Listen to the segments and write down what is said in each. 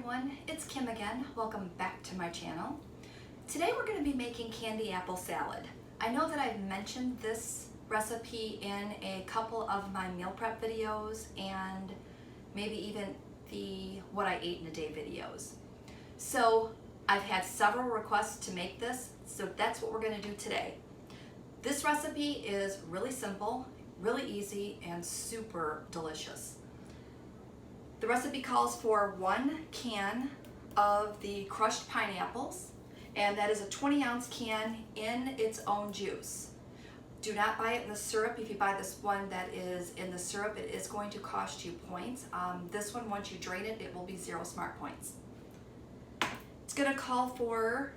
everyone, it's Kim again. Welcome back to my channel. Today we're going to be making candy apple salad. I know that I've mentioned this recipe in a couple of my meal prep videos and maybe even the what I ate in a day videos. So I've had several requests to make this, so that's what we're going to do today. This recipe is really simple, really easy, and super delicious. The recipe calls for 1 can of the crushed pineapples, and that is a 20-ounce can in its own juice. Do not buy it in the syrup. If you buy this one that is in the syrup, it is going to cost you points. This one, once you drain it, it will be 0 SmartPoints. It's going to call for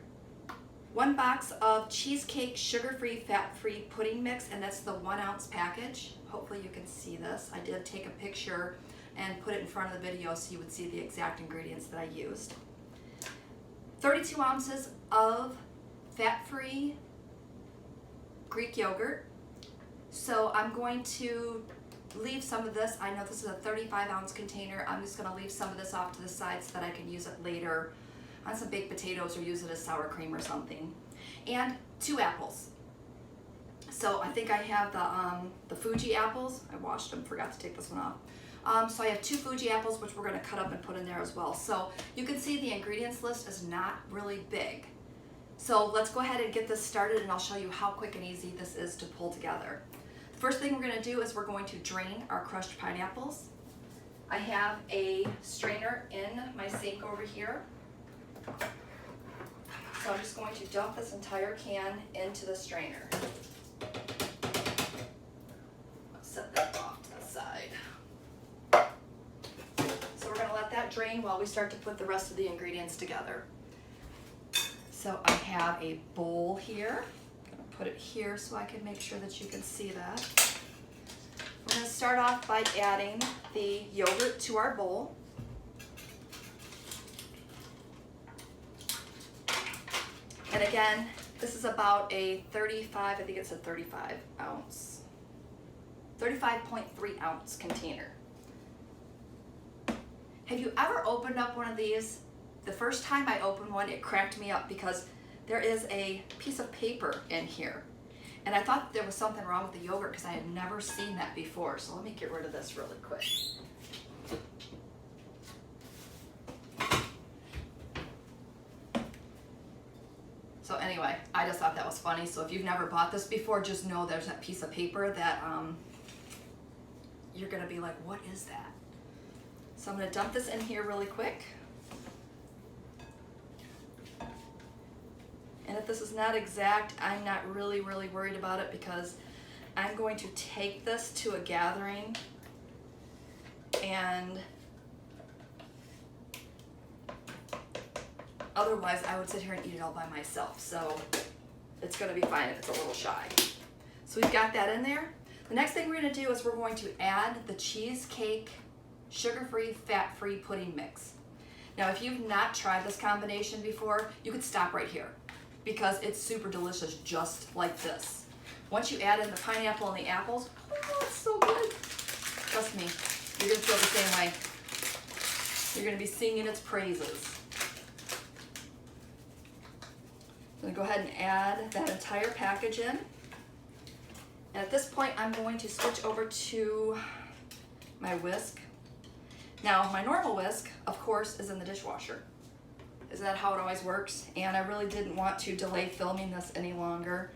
1 box of cheesecake sugar-free, fat-free pudding mix, and that's the 1-ounce package. Hopefully you can see this. I did take a picture and put it in front of the video so you would see the exact ingredients that I used. 32 ounces of fat-free Greek yogurt. So I'm going to leave some of this. I know this is a 35-ounce container. I'm just going to leave some of this off to the side so that I can use it later on some baked potatoes or use it as sour cream or something. And 2 apples. So I think I have the Fuji apples. I washed them, forgot to take this one off. So I have 2 Fuji apples, which we're going to cut up and put in there as well. So you can see the ingredients list is not really big. So let's go ahead and get this started, and I'll show you how quick and easy this is to pull together. The first thing we're going to do is we're going to drain our crushed pineapples. I have a strainer in my sink over here. So I'm just going to dump this entire can into the strainer. Let's set that off to the side. So we're going to let that drain while we start to put the rest of the ingredients together. So I have a bowl here. I'm going to put it here so I can make sure that you can see that. We're going to start off by adding the yogurt to our bowl. And again, this is about a 35, I think it's a 35 ounce, 35.3 ounce container. Have you ever opened up one of these? The first time I opened one, it cracked me up because there is a piece of paper in here. And I thought there was something wrong with the yogurt because I had never seen that before. So let me get rid of this really quick. So anyway, I just thought that was funny. So if you've never bought this before, just know there's that piece of paper that you're gonna be like, what is that? So I'm gonna dump this in here really quick. And if this is not exact, I'm not really worried about it because I'm going to take this to a gathering and otherwise I would sit here and eat it all by myself. So it's gonna be fine if it's a little shy. So we've got that in there. The next thing we're gonna do is we're going to add the cheesecake sugar-free, fat-free pudding mix. Now, if you've not tried this combination before, you could stop right here because it's super delicious just like this. Once you add in the pineapple and the apples, oh, it's so good. Trust me, you're gonna feel the same way. You're gonna be singing its praises. I'm gonna go ahead and add that entire package in. And at this point, I'm going to switch over to my whisk. Now, my normal whisk, of course, is in the dishwasher. Isn't that how it always works? And I really didn't want to delay filming this any longer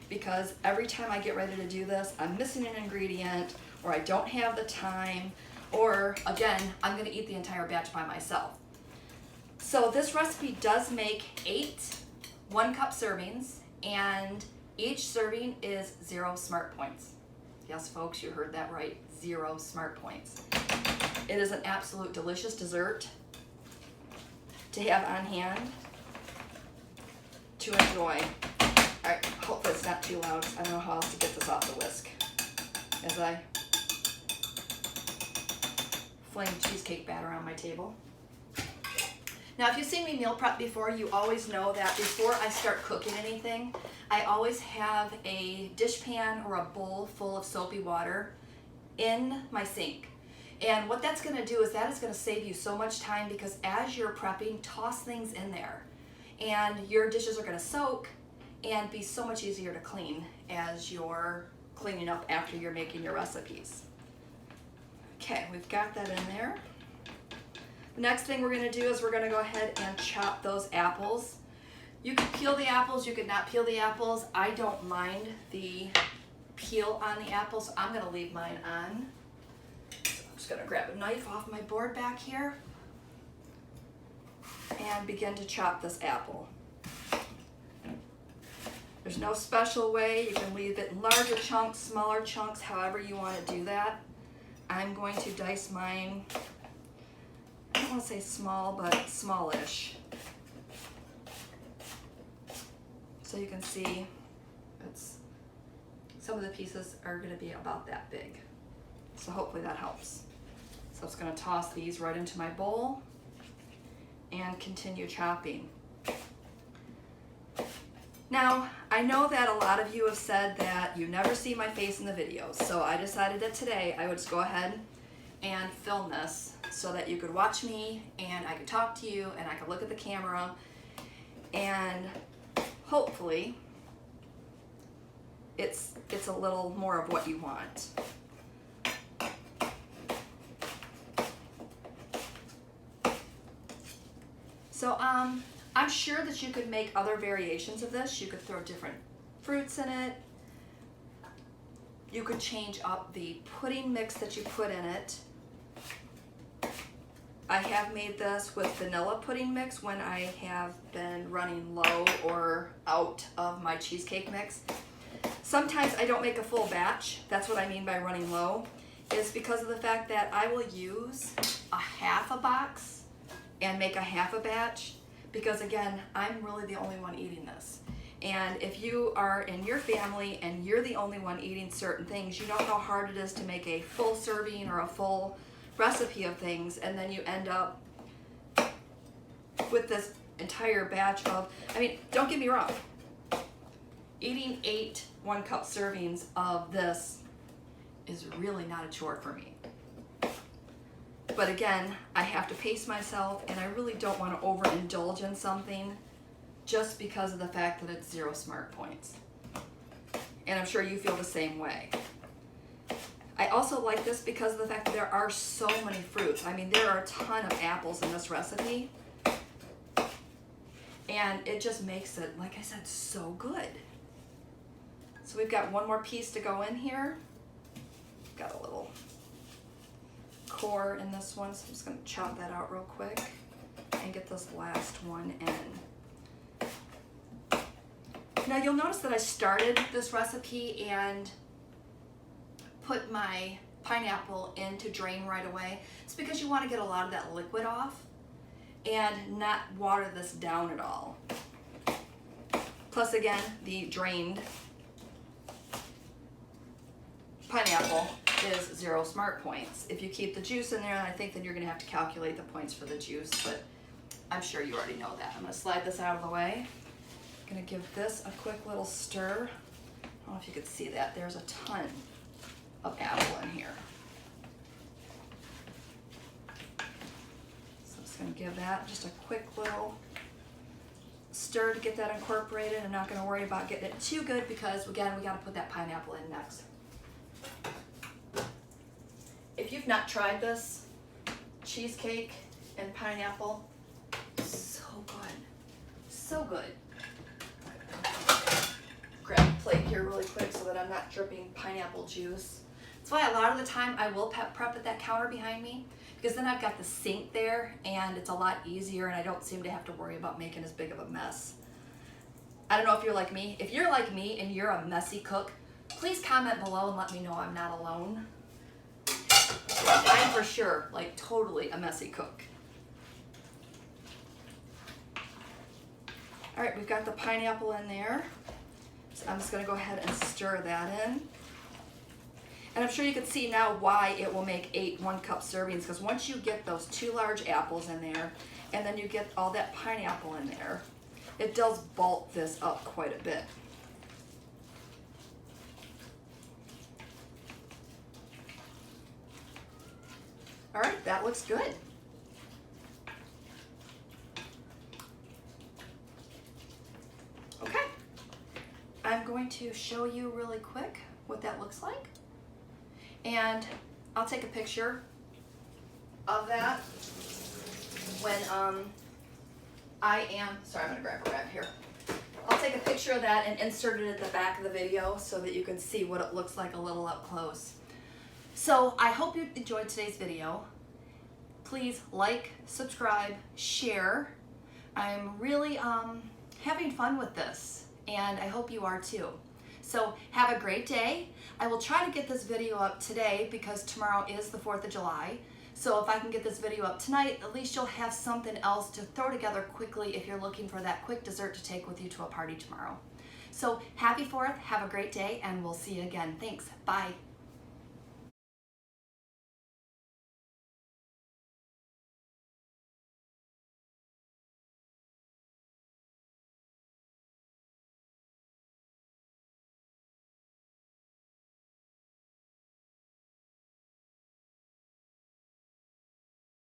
because every time I get ready to do this, I'm missing an ingredient, or I don't have the time, or again, I'm gonna eat the entire batch by myself. So this recipe does make 8 1-cup servings, and each serving is 0 SmartPoints. Yes, folks, you heard that right, 0 SmartPoints. It is an absolute delicious dessert to have on hand to enjoy. All right, hopefully it's not too loud. I don't know how else to get this off the whisk as I fling cheesecake batter on my table. Now, if you've seen me meal prep before, you always know that before I start cooking anything, I always have a dish pan or a bowl full of soapy water in my sink. And what that's gonna do is that is gonna save you so much time, because as you're prepping, toss things in there. And your dishes are gonna soak and be so much easier to clean as you're cleaning up after you're making your recipes. Okay, we've got that in there. The next thing we're gonna do is we're gonna go ahead and chop those apples. You could peel the apples, you could not peel the apples. I don't mind the peel on the apples, so I'm gonna leave mine on. So I'm just gonna grab a knife off my board back here and begin to chop this apple. There's no special way. You can leave it in larger chunks, smaller chunks, however you want to do that. I'm going to dice mine, I don't want to say small, but smallish. So you can see some of the pieces are going to be about that big. So hopefully that helps. So I'm just going to toss these right into my bowl and continue chopping. Now, I know that a lot of you have said that you never see my face in the videos, so I decided that today I would just go ahead and film this so that you could watch me and I could talk to you and I could look at the camera, and hopefully it's a little more of what you want. So I'm sure that you could make other variations of this. You could throw different fruits in it. You could change up the pudding mix that you put in it. I have made this with vanilla pudding mix when I have been running low or out of my cheesecake mix. Sometimes I don't make a full batch. That's what I mean by running low, is because of the fact that I will use a half a box and make a half a batch, because again, I'm really the only one eating this. And if you are in your family and you're the only one eating certain things, you know how hard it is to make a full serving or a full recipe of things, and then you end up with this entire batch of, I mean, don't get me wrong, eating 8 1-cup servings of this is really not a chore for me. But again, I have to pace myself, and I really don't want to overindulge in something just because of the fact that it's 0 SmartPoints. And I'm sure you feel the same way. I also like this because of the fact that there are so many fruits. I mean, there are a ton of apples in this recipe. And it just makes it, like I said, so good. So we've got one more piece to go in here. Got a little core in this one, so I'm just going to chop that out real quick and get this last one in. Now you'll notice that I started this recipe and put my pineapple in to drain right away. It's because you want to get a lot of that liquid off and not water this down at all. Plus again, the drained pineapple is 0 SmartPoints. If you keep the juice in there, I think then you're going to have to calculate the points for the juice, but I'm sure you already know that. I'm going to slide this out of the way. I'm going to give this a quick little stir. I don't know if you could see that. There's a ton of apple in here. So I'm just going to give that just a quick little stir to get that incorporated. I'm not going to worry about getting it too good because, again, we got to put that pineapple in next. If you've not tried this cheesecake and pineapple, so good, so good. Grab a plate here really quick so that I'm not dripping pineapple juice. That's why a lot of the time I will prep at that counter behind me, because then I've got the sink there and it's a lot easier and I don't seem to have to worry about making as big of a mess. I don't know if you're like me. If you're like me and you're a messy cook, please comment below and let me know I'm not alone. I'm for sure, like, totally a messy cook. All right, we've got the pineapple in there. So I'm just gonna go ahead and stir that in. And I'm sure you can see now why it will make 8 1-cup servings, because once you get those 2 large apples in there, and then you get all that pineapple in there, it does bulk this up quite a bit. All right, that looks good. Okay, I'm going to show you really quick what that looks like. And I'll take a picture of that when sorry, I'm gonna grab a wrap here. I'll take a picture of that and insert it at the back of the video so that you can see what it looks like a little up close. So I hope you enjoyed today's video. Please like, subscribe, share. I'm really having fun with this, and I hope you are too. So have a great day. I will try to get this video up today because tomorrow is the 4th of July. So if I can get this video up tonight, at least you'll have something else to throw together quickly if you're looking for that quick dessert to take with you to a party tomorrow. So happy 4th, have a great day, and we'll see you again. Thanks, bye.